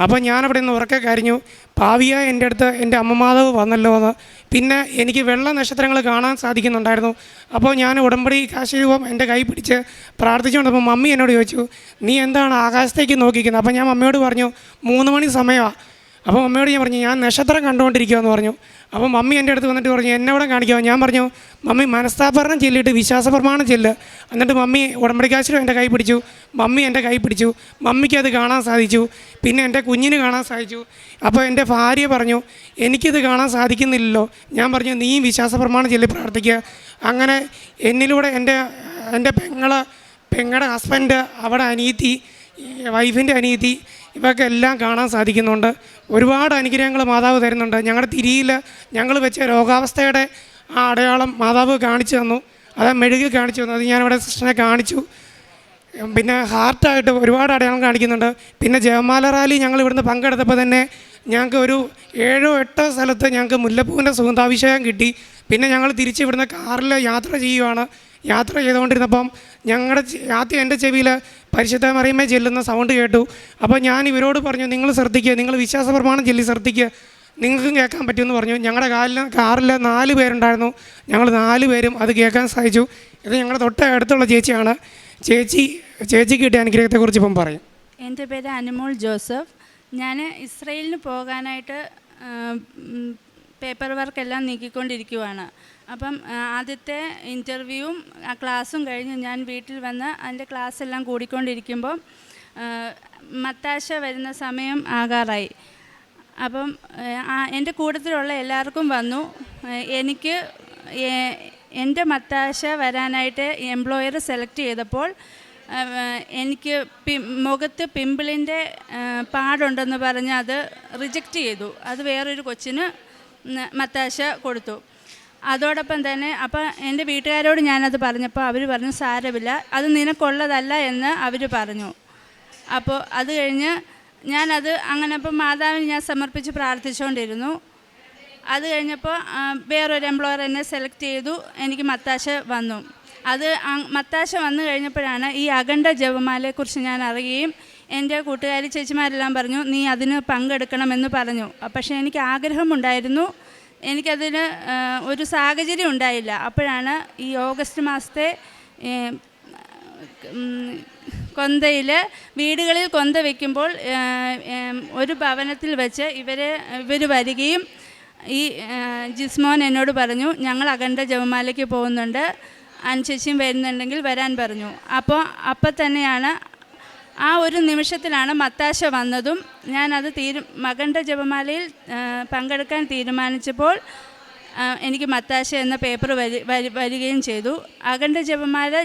അപ്പോൾ ഞാനവിടെ നിന്ന് ഉറക്കെ കരഞ്ഞു. ഭാവിയായി എൻ്റെ അടുത്ത് എൻ്റെ അമ്മമാതാവ് വന്നല്ലോ എന്ന്. പിന്നെ എനിക്ക് വെള്ള നക്ഷത്രങ്ങൾ കാണാൻ സാധിക്കുന്നുണ്ടായിരുന്നു. അപ്പോൾ ഞാൻ ഉടമ്പടി കാശരൂപം എൻ്റെ കൈ പിടിച്ച് പ്രാർത്ഥിച്ചുകൊണ്ടപ്പോൾ മമ്മി എന്നോട് ചോദിച്ചു, നീ എന്താണ് ആകാശത്തേക്ക് നോക്കിക്കുന്നത്? അപ്പോൾ ഞാൻ മമ്മിയോട് പറഞ്ഞു 3 മണി സമയമാണ്. അപ്പോൾ മമ്മിയോട് ഞാൻ പറഞ്ഞു ഞാൻ നക്ഷത്രം കണ്ടുകൊണ്ടിരിക്കുമെന്ന് പറഞ്ഞു. അപ്പോൾ മമ്മി എൻ്റെ അടുത്ത് വന്നിട്ട് പറഞ്ഞു എന്നെവിടെ കാണിക്കുമോ? ഞാൻ പറഞ്ഞു മമ്മി മനസ്താപരണം ചെല്ലിയിട്ട് വിശ്വാസപ്രമാണം ചെല്ല്. എന്നിട്ട് മമ്മി ഉടമ്പടിക്കാശിലും എൻ്റെ കൈ പിടിച്ചു. മമ്മി എൻ്റെ കൈ പിടിച്ചു. മമ്മിക്ക് അത് കാണാൻ സാധിച്ചു. പിന്നെ എൻ്റെ കുഞ്ഞിന് കാണാൻ സാധിച്ചു. അപ്പോൾ എൻ്റെ ഭാര്യ പറഞ്ഞു എനിക്കിത് കാണാൻ സാധിക്കുന്നില്ലല്ലോ. ഞാൻ പറഞ്ഞു നീയും വിശ്വാസപ്രമാണം ചെല്ലി പ്രാർത്ഥിക്കുക. അങ്ങനെ എന്നിലൂടെ എൻ്റെ പെങ്ങളുടെ ഹസ്ബൻഡ്, അവിടെ അനിയത്തി, വൈഫിൻ്റെ അനിയത്തി, ഇവയൊക്കെ എല്ലാം കാണാൻ സാധിക്കുന്നുണ്ട്. ഒരുപാട് അനുഗ്രഹങ്ങൾ മാതാവ് തരുന്നുണ്ട്. ഞങ്ങളുടെ തിരിയിൽ ഞങ്ങൾ വെച്ച രോഗാവസ്ഥയുടെ ആ അടയാളം മാതാവ് കാണിച്ചു തന്നു. അത് മെഴുകി കാണിച്ചു തന്നു. അത് ഞാനിവിടെ സിസ്റ്ററിനെ കാണിച്ചു. പിന്നെ ഹാർട്ടായിട്ട് ഒരുപാട് അടയാളം കാണിക്കുന്നുണ്ട്. പിന്നെ ജപമാല റാലി ഞങ്ങൾ ഇവിടുന്ന് പങ്കെടുത്തപ്പോൾ തന്നെ ഞങ്ങൾക്ക് ഒരു 7-8 സ്ഥലത്ത് ഞങ്ങൾക്ക് മുല്ലപ്പൂവിൻ്റെ സുഗന്ധാഭിഷേകം കിട്ടി. പിന്നെ ഞങ്ങൾ തിരിച്ച് ഇവിടുന്ന് കാറിൽ യാത്ര ചെയ്യുവാണ്. യാത്ര ചെയ്തുകൊണ്ടിരുന്നപ്പം ആദ്യം എൻ്റെ ചെവിയിൽ പരിശുദ്ധ മറിയമ്മേ ചെല്ലുന്ന സൗണ്ട് കേട്ടു. അപ്പോൾ ഞാൻ ഇവരോട് പറഞ്ഞു നിങ്ങൾ ശ്രദ്ധിക്കുക, നിങ്ങൾ വിശ്വാസപ്രമാണം ചൊല്ലി ശ്രദ്ധിക്കുക, നിങ്ങൾക്കും കേൾക്കാൻ പറ്റുമെന്ന് പറഞ്ഞു. ഞങ്ങളുടെ കാറിൽ 4 പേരുണ്ടായിരുന്നു. ഞങ്ങൾ 4 പേരും അത് കേൾക്കാൻ സാധിച്ചു. ഇത് ഞങ്ങളുടെ തൊട്ട് അടുത്തുള്ള ചേച്ചിയാണ്. ചേച്ചിക്ക് കിട്ടിയ അനുഗ്രഹത്തെക്കുറിച്ച് ഇപ്പം പറയും. എൻ്റെ പേര് അനുമോൾ ജോസഫ്. ഞാൻ ഇസ്രയേലിന് പോകാനായിട്ട് പേപ്പർ വർക്കെല്ലാം നീക്കിക്കൊണ്ടിരിക്കുവാണ്. അപ്പം ആദ്യത്തെ ഇൻ്റർവ്യൂവും ക്ലാസ്സും കഴിഞ്ഞ് ഞാൻ വീട്ടിൽ വന്ന് അതിൻ്റെ ക്ലാസ്സെല്ലാം കൂടിക്കൊണ്ടിരിക്കുമ്പം മത്താശ വരുന്ന സമയം ആകാറായി. അപ്പം എൻ്റെ കൂട്ടത്തിലുള്ള എല്ലാവർക്കും വന്നു. എനിക്ക് എൻ്റെ മത്താശ വരാനായിട്ട് എംപ്ലോയർ സെലക്ട് ചെയ്തപ്പോൾ എനിക്ക് മുഖത്ത് പിമ്പിളിൻ്റെ പാടുണ്ടെന്ന് പറഞ്ഞ് അത് റിജക്റ്റ് ചെയ്തു. അത് വേറൊരു കൊച്ചിന് മത്താശ കൊടുത്തു. അതോടൊപ്പം തന്നെ അപ്പം എൻ്റെ വീട്ടുകാരോട് ഞാനത് പറഞ്ഞപ്പോൾ അവർ പറഞ്ഞു സാരമില്ല, അത് നിനക്കുള്ളതല്ല എന്ന് അവർ പറഞ്ഞു. അപ്പോൾ അത് കഴിഞ്ഞ് ഞാനത് അങ്ങനെ അപ്പം മാതാവിന് ഞാൻ സമർപ്പിച്ച് പ്രാർത്ഥിച്ചുകൊണ്ടിരുന്നു. അത് കഴിഞ്ഞപ്പോൾ വേറൊരു എംപ്ലോയർ എന്നെ സെലക്ട് ചെയ്തു. എനിക്ക് മത്താശ വന്നു. അത് മത്താശ വന്നു കഴിഞ്ഞപ്പോഴാണ് ഈ അഖണ്ഡ ജപമാലയെക്കുറിച്ച് ഞാൻ അറിയുകയും എൻ്റെ കൂട്ടുകാരി ചേച്ചിമാരെല്ലാം പറഞ്ഞു നീ അതിന് പങ്കെടുക്കണമെന്ന് പറഞ്ഞു. പക്ഷേ എനിക്ക് ആഗ്രഹമുണ്ടായിരുന്നു, എനിക്കതിന് ഒരു സാഹചര്യം ഉണ്ടായില്ല. അപ്പോഴാണ് ഈ ഓഗസ്റ്റ് മാസത്തെ കൊന്തയിൽ വീടുകളിൽ കൊന്ത വയ്ക്കുമ്പോൾ ഒരു ഭവനത്തിൽ വെച്ച് ഇവർ വരികയും ഈ ജിസ്മോൻ എന്നോട് പറഞ്ഞു ഞങ്ങൾ അഖണ്ഡ ജപമാലയ്ക്ക് പോകുന്നുണ്ട്, അനുചേച്ചിയും വരുന്നുണ്ടെങ്കിൽ വരാൻ പറഞ്ഞു. അപ്പോൾ തന്നെയാണ് ആ ഒരു നിമിഷത്തിലാണ് മത്താശ വന്നതും ഞാനത് അഖണ്ഡ ജപമാലയിൽ പങ്കെടുക്കാൻ തീരുമാനിച്ചപ്പോൾ എനിക്ക് മത്താശ എന്ന പേപ്പർ വരികയും ചെയ്തു. അഖണ്ഡ ജപമാല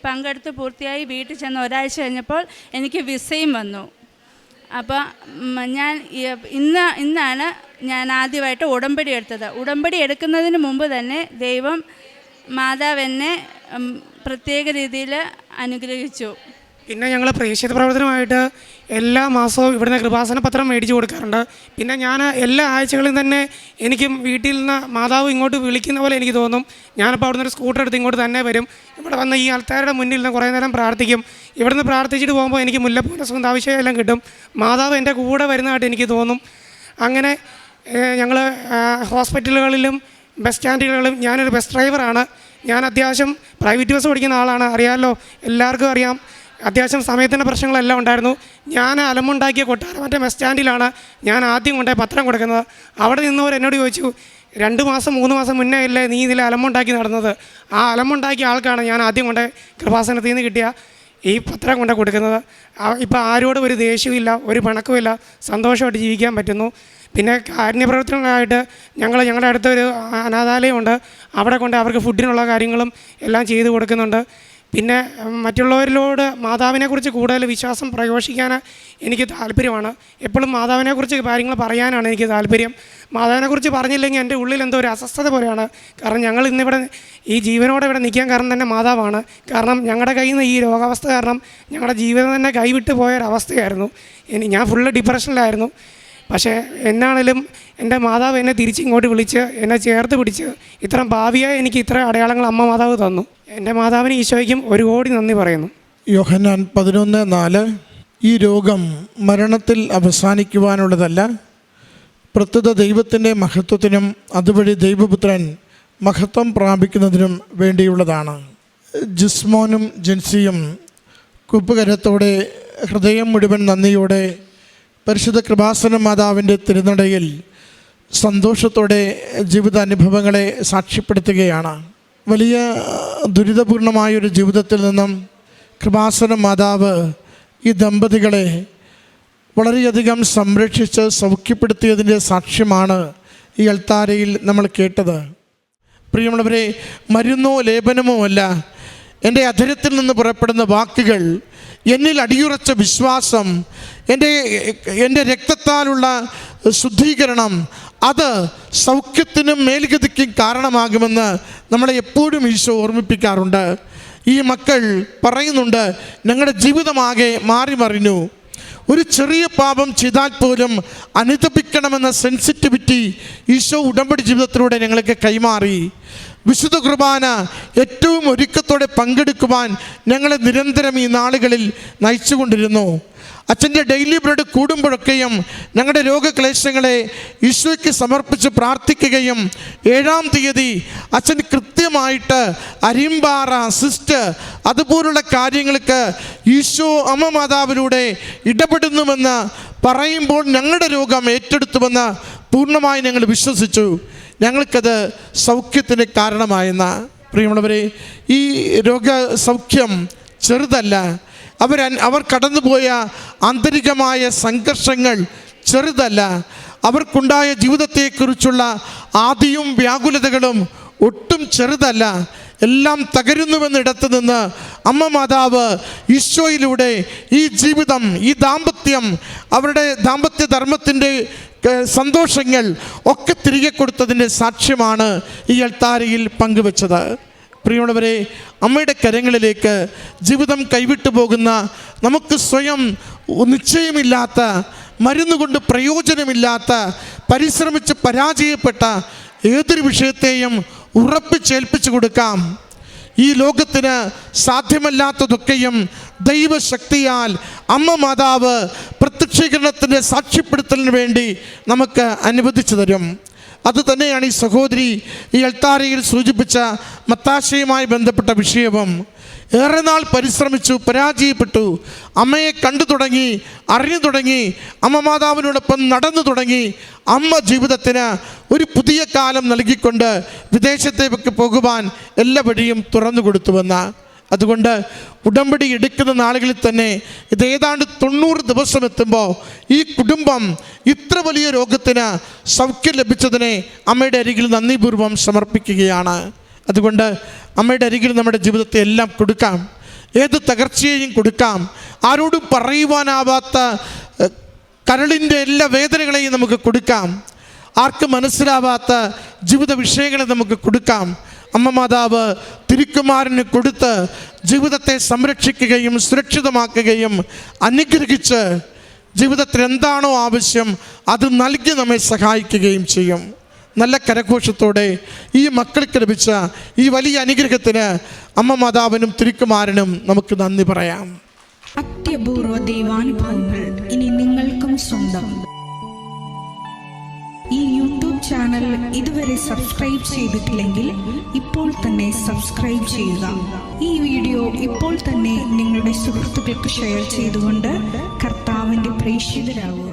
പങ്കെടുത്ത് പൂർത്തിയായി വീട്ടിൽ ചെന്ന് ഒരാഴ്ച കഴിഞ്ഞപ്പോൾ എനിക്ക് വിസയും വന്നു. അപ്പോൾ ഞാൻ ഇന്നാണ് ഞാൻ ആദ്യമായിട്ട് ഉടമ്പടി എടുത്തത്. ഉടമ്പടി എടുക്കുന്നതിന് മുമ്പ് തന്നെ ദൈവം മാതാവ് എന്നെ പ്രത്യേക രീതിയിൽ അനുഗ്രഹിച്ചു. പിന്നെ ഞങ്ങൾ പ്രേക്ഷിത പ്രവർത്തനമായിട്ട് എല്ലാ മാസവും ഇവിടുന്ന് കൃപാസന പത്രം മേടിച്ച് കൊടുക്കാറുണ്ട്. പിന്നെ ഞാൻ എല്ലാ ആഴ്ചകളിലും തന്നെ എനിക്കും വീട്ടിൽ നിന്ന് മാതാവ് ഇങ്ങോട്ട് വിളിക്കുന്ന പോലെ എനിക്ക് തോന്നും. ഞാനിപ്പോൾ അവിടുന്ന് ഒരു സ്കൂട്ടർ എടുത്ത് ഇങ്ങോട്ട് തന്നെ വരും. ഇവിടെ വന്ന് ഈ ആൾക്കാരുടെ മുന്നിൽ നിന്ന് കുറേ നേരം പ്രാർത്ഥിക്കും. ഇവിടുന്ന് പ്രാർത്ഥിച്ചിട്ട് പോകുമ്പോൾ എനിക്ക് മുല്ലപ്പൂവിൻ്റെ സുഗന്ധാഭിഷേകം എല്ലാം കിട്ടും. മാതാവ് എൻ്റെ കൂടെ വരുന്നതായിട്ട് എനിക്ക് തോന്നും. അങ്ങനെ ഞങ്ങൾ ഹോസ്പിറ്റലുകളിലും ബസ് സ്റ്റാൻഡുകളിലും ഞാനൊരു ബസ് ഡ്രൈവറാണ്. ഞാൻ അത്യാവശ്യം പ്രൈവറ്റ് ബസ് ഓടിക്കുന്ന ആളാണ്. അറിയാമല്ലോ, എല്ലാവർക്കും അറിയാം. അത്യാവശ്യം സമയത്തിൻ്റെ പ്രശ്നങ്ങളെല്ലാം ഉണ്ടായിരുന്നു. ഞാൻ അലമുണ്ടാക്കിയ കൊട്ടാരമറ്റ ബസ് സ്റ്റാൻഡിലാണ് ഞാൻ ആദ്യം കൊണ്ടുപോയി പത്രം കൊടുക്കുന്നത്. അവിടെ നിന്നവർ എന്നോട് ചോദിച്ചു 2 മാസം 3 മാസം മുന്നേ അല്ലേ നീ ഇതിൽ അലമുണ്ടാക്കി നടന്നത്? ആ അലമുണ്ടാക്കിയ ആൾക്കാണ് ഞാൻ ആദ്യം കൊണ്ട് കൃപാസനത്തിൽ നിന്ന് കിട്ടിയ ഈ പത്രം കൊണ്ട് കൊടുക്കുന്നത്. ഇപ്പോൾ ആരോടും ഒരു ദേഷ്യമില്ല, ഒരു പിണക്കുമില്ല, സന്തോഷമായിട്ട് ജീവിക്കാൻ പറ്റുന്നു. പിന്നെ കാരുണ്യപ്രവർത്തനങ്ങളായിട്ട് ഞങ്ങളുടെ അടുത്തൊരു അനാഥാലയമുണ്ട്. അവിടെ കൊണ്ട് അവർക്ക് ഫുഡിനുള്ള കാര്യങ്ങളും എല്ലാം ചെയ്തു കൊടുക്കുന്നുണ്ട്. പിന്നെ മറ്റുള്ളവരിലോട് മാതാവിനെക്കുറിച്ച് കൂടുതൽ വിശ്വാസം പ്രഘോഷിക്കാൻ എനിക്ക് താല്പര്യമാണ്. എപ്പോഴും മാതാവിനെക്കുറിച്ച് കാര്യങ്ങൾ പറയാനാണ് എനിക്ക് താല്പര്യം. മാതാവിനെക്കുറിച്ച് പറഞ്ഞില്ലെങ്കിൽ എൻ്റെ ഉള്ളിൽ എന്തോ ഒരു അസ്വസ്ഥത പോലെയാണ്. കാരണം ഞങ്ങൾ ഇന്നിവിടെ ഈ ജീവനോടെ ഇവിടെ നിൽക്കാൻ കാരണം തന്നെ മാതാവാണ്. കാരണം ഞങ്ങളുടെ കയ്യിൽ നിന്ന് ഈ രോഗാവസ്ഥ കാരണം ഞങ്ങളുടെ ജീവിതം തന്നെ കൈവിട്ട് പോയൊരവസ്ഥയായിരുന്നു. ഞാൻ ഫുള്ള് ഡിപ്രഷനിലായിരുന്നു. പക്ഷേ എന്നാണേലും എൻ്റെ മാതാവ് എന്നെ തിരിച്ചിങ്ങോട്ട് വിളിച്ച് എന്നെ ചേർത്ത് പിടിച്ച് ഇത്ര ഭാവിയായി എനിക്ക് ഇത്ര അടയാളങ്ങൾ അമ്മ മാതാവ് തന്നു. എൻ്റെ മാതാവിന് ഈശോയ്ക്കും 1 കോടി നന്ദി പറയുന്നു. യോഹന്നാൻ 11:4 ഈ രോഗം മരണത്തിൽ അവസാനിക്കുവാനുള്ളതല്ല, പ്രസ്തുത ദൈവത്തിൻ്റെ മഹത്വത്തിനും അതുവഴി ദൈവപുത്രൻ മഹത്വം പ്രാപിക്കുന്നതിനും വേണ്ടിയുള്ളതാണ്. ജിസ്മോനും ജെൻസിയും കുപ്പുകരത്തോടെ ഹൃദയം മുഴുവൻ നന്ദിയോടെ പരിശുദ്ധ കൃപാസന മാതാവിൻ്റെ തിരുനടയിൽ സന്തോഷത്തോടെ ജീവിതാനുഭവങ്ങളെ സാക്ഷ്യപ്പെടുത്തുകയാണ്. വലിയ ദുരിതപൂർണമായൊരു ജീവിതത്തിൽ നിന്നും കൃപാസന മാതാവ് ഈ ദമ്പതികളെ വളരെയധികം സംരക്ഷിച്ച് സൗഖ്യപ്പെടുത്തിയതിൻ്റെ സാക്ഷ്യമാണ് ഈ അൾത്താരയിൽ നമ്മൾ കേട്ടത്. പ്രിയമുള്ളവരെ, മരുന്നോ ലേപനമോ അല്ല, എൻ്റെ അധരത്തിൽ നിന്ന് പുറപ്പെടുന്ന വാക്കുകൾ, എന്നിൽ അടിയുറച്ച വിശ്വാസം, എൻ്റെ രക്തത്താലുള്ള ശുദ്ധീകരണം, അത് സൗഖ്യത്തിനും മേൽഗതിക്കും കാരണമാകുമെന്ന് നമ്മളെ എപ്പോഴും ഈശോ ഓർമ്മിപ്പിക്കാറുണ്ട്. ഈ മക്കൾ പറയുന്നുണ്ട്, ഞങ്ങളുടെ ജീവിതമാകെ മാറി മറിഞ്ഞു. ഒരു ചെറിയ പാപം ചെയ്താൽ പോലും അനുതപിക്കണമെന്ന സെൻസിറ്റിവിറ്റി ഈശോ ഉടമ്പടി ജീവിതത്തിലൂടെ ഞങ്ങൾക്ക് കൈമാറി. വിശുദ്ധ കുർബാന ഏറ്റവും ഒരുക്കത്തോടെ പങ്കെടുക്കുവാൻ ഞങ്ങളെ നിരന്തരം ഈ നാളുകളിൽ നയിച്ചുകൊണ്ടിരുന്നു. അച്ഛൻ്റെ ഡെയിലി ബ്രെഡ് കൂടുമ്പോഴൊക്കെയും ഞങ്ങളുടെ രോഗക്ലേശങ്ങളെ ഈശോയ്ക്ക് സമർപ്പിച്ച് പ്രാർത്ഥിക്കുകയും 7-ാം തീയതി അച്ഛൻ കൃത്യമായിട്ട് അരിമ്പാറ സിസ്റ്റ് അതുപോലുള്ള കാര്യങ്ങൾക്ക് ഈശോ അമ്മ മാതാവിലൂടെ ഇടപെടുന്നുവെന്ന് പറയുമ്പോൾ ഞങ്ങളുടെ രോഗം ഏറ്റെടുത്തുവെന്ന് പൂർണ്ണമായി ഞങ്ങൾ വിശ്വസിച്ചു. ഞങ്ങൾക്കത് സൗഖ്യത്തിന് കാരണമായെന്ന. പ്രിയമുള്ളവരെ, ഈ രോഗസൗഖ്യം ചെറുതല്ല. അവർ കടന്നുപോയ ആന്തരികമായ സംഘർഷങ്ങൾ ചെറുതല്ല. അവർക്കുണ്ടായ ജീവിതത്തെക്കുറിച്ചുള്ള ആദിയും വ്യാകുലതകളും ഒട്ടും ചെറുതല്ല. എല്ലാം തകരുന്നുവെന്നിടത്ത് നിന്ന് അമ്മ മാതാവ് ഈശോയിലൂടെ ഈ ജീവിതം, ഈ ദാമ്പത്യം, അവരുടെ ദാമ്പത്യ ധർമ്മത്തിൻ്റെ സന്തോഷങ്ങൾ ഒക്കെ തിരികെ കൊടുത്തതിൻ്റെ സാക്ഷ്യമാണ് ഈ അൾത്താരയിൽ പങ്കുവച്ചത്. പ്രിയമുള്ളവരെ, അമ്മയുടെ കരങ്ങളിലേക്ക് ജീവിതം കൈവിട്ടു പോകുന്ന, നമുക്ക് സ്വയം നിശ്ചയമില്ലാത്ത, മരുന്നുകൊണ്ട് പ്രയോജനമില്ലാത്ത, പരിശ്രമിച്ച് പരാജയപ്പെട്ട ഏതൊരു വിഷയത്തെയും ഉറപ്പിച്ചേൽപ്പിച്ചു കൊടുക്കാം. ഈ ലോകത്തിന് സാധ്യമല്ലാത്തതൊക്കെയും ദൈവശക്തിയാൽ അമ്മ മാതാവ് പ്രത്യക്ഷീകരണത്തിൻ്റെ സാക്ഷ്യപ്പെടുത്തലിന് വേണ്ടി നമുക്ക് അനുവദിച്ചു തരും. അതുതന്നെയാണ് ഈ സഹോദരി ഈ അൾത്താരയിൽ സൂചിപ്പിച്ച മത്താശയുമായി ബന്ധപ്പെട്ട വിഷയവും. ഏറെ നാൾ പരിശ്രമിച്ചു, പരാജയപ്പെട്ടു. അമ്മയെ കണ്ടു തുടങ്ങി, അറിഞ്ഞു തുടങ്ങി, അമ്മ മാതാവിനോടൊപ്പം നടന്നു തുടങ്ങി. അമ്മ ജീവിതത്തിന് ഒരു പുതിയ കാലം നൽകിക്കൊണ്ട് വിദേശത്തേക്ക് പോകുവാൻ എല്ലാ വഴിയും തുറന്നു കൊടുത്തുവെന്ന്. അതുകൊണ്ട് ഉടമ്പടി എടുക്കുന്ന നാളുകളിൽ തന്നെ ഇത് ഏതാണ്ട് 90 ദിവസം എത്തുമ്പോൾ ഈ കുടുംബം ഇത്ര വലിയ രോഗത്തിന് സൗഖ്യം ലഭിച്ചതിനെ അമ്മയുടെ അരികിൽ നന്ദിപൂർവ്വം സമർപ്പിക്കുകയാണ്. അതുകൊണ്ട് അമ്മയുടെ അരികിൽ നമ്മുടെ ജീവിതത്തെ എല്ലാം കൊടുക്കാം, ഏത് തകർച്ചയെയും കൊടുക്കാം. ആരോടും പറയുവാനാവാത്ത കരളിൻ്റെ എല്ലാ വേദനകളെയും നമുക്ക് കൊടുക്കാം. ആർക്കും മനസ്സിലാവാത്ത ജീവിത വിഷയങ്ങളെ നമുക്ക് കൊടുക്കാം. അമ്മ മാതാവ് തിരുക്കുമാരന് കൊടുത്ത് ജീവിതത്തെ സംരക്ഷിക്കുകയും സുരക്ഷിതമാക്കുകയും അനുഗ്രഹിച്ച് ജീവിതത്തിൽ എന്താണോ ആവശ്യം അത് നൽകി നമ്മെ സഹായിക്കുകയും ചെയ്യും. നല്ല കരഘോഷത്തോടെ ഈ മക്കൾക്ക് ലഭിച്ച ഈ വലിയ അനുഗ്രഹത്തിന് അമ്മ മാതാവിനും തിരുക്കുമാരനും നമുക്ക് നന്ദി പറയാം. അത്യപൂർവ ദൈവാനുഭവങ്ങൾ ഇനി നിങ്ങൾക്കും സ്വന്തം. ഈ യൂട്യൂബ് ചാനൽ ഇതുവരെ സബ്സ്ക്രൈബ് ചെയ്തിട്ടില്ലെങ്കിൽ ഇപ്പോൾ തന്നെ സബ്സ്ക്രൈബ് ചെയ്യുക. ഈ വീഡിയോ ഇപ്പോൾ തന്നെ നിങ്ങളുടെ സുഹൃത്തുക്കൾക്ക് ഷെയർ ചെയ്തുകൊണ്ട് കർത്താവിൻ്റെ പ്രേക്ഷിതരാകുക.